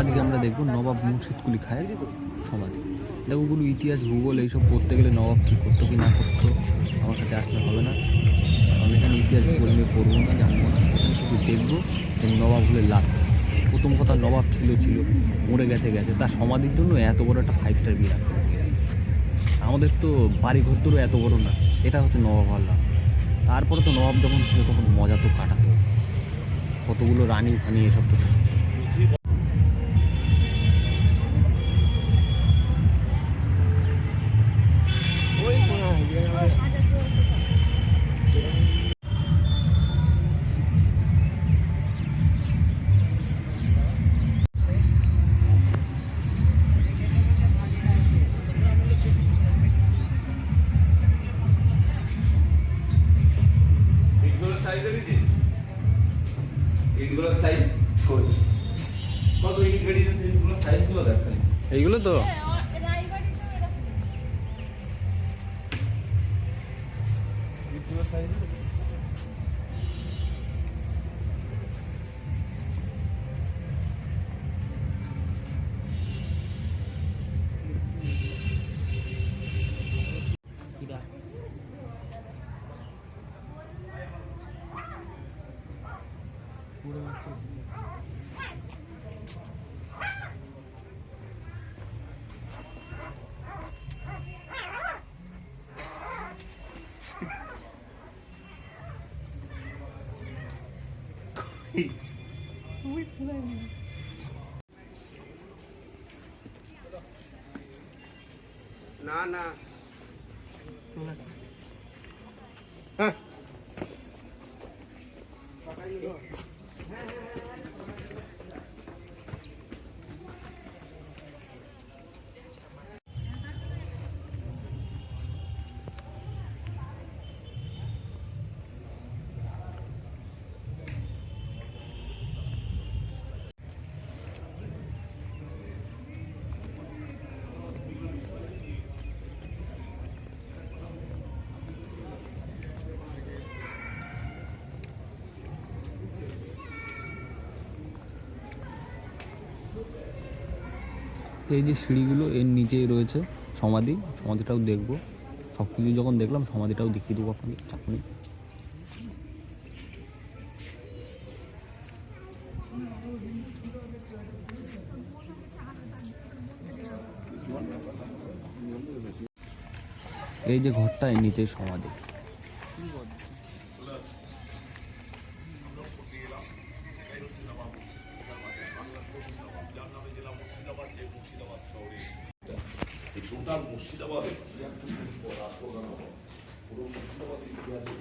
আজকে আমরা দেখবো নবাব মুর্শিদ কুলি খায়ের সমাধি। দেখো ওগুলো ইতিহাস ভূগোল এইসব পড়তে গেলে নবাব কী করতো কি না করতো আমার কাছে আসলে হবে না। আমি এখানে ইতিহাস ভূগোল নিয়ে পড়বো না, জানবো না, এখানে শুধু দেখবো যে নবাব হলে লাভ। প্রথম কথা, নবাব ছিল মরে গেছে, তার সমাধির জন্য এত বড় একটা 5 স্টার বিরাট করে দিয়েছে। আমাদের তো বাড়ি ঘর তোরও এত বড় না, এটা হচ্ছে নবাব হওয়ার লাভ। তারপরে তো নবাব যখন ছিল তখন মজা তো কাটাতো, কতগুলো রানী ফানি এসব তো থাকতো। এইগুলোর সাইজ কত ইনগ্রেডিয়েন্টস এইগুলোর সাইজগুলো দেখেন এইগুলো তো এইগুলোর সাইজ না না হ্যাঁ এই যে সিঁড়িগুলো এর নিচেই রয়েছে সমাধিটাও দেখবো। সব কিছু যখন দেখলাম সমাধিটাও দেখিয়ে দেবো আপনাকে, চাপ নেই। এই যে ঘরটা এর নিচেই সমাধি। টোটাল মুর্শিদাবাদে পুরো মুর্শিদাবাদের ইতিহাসে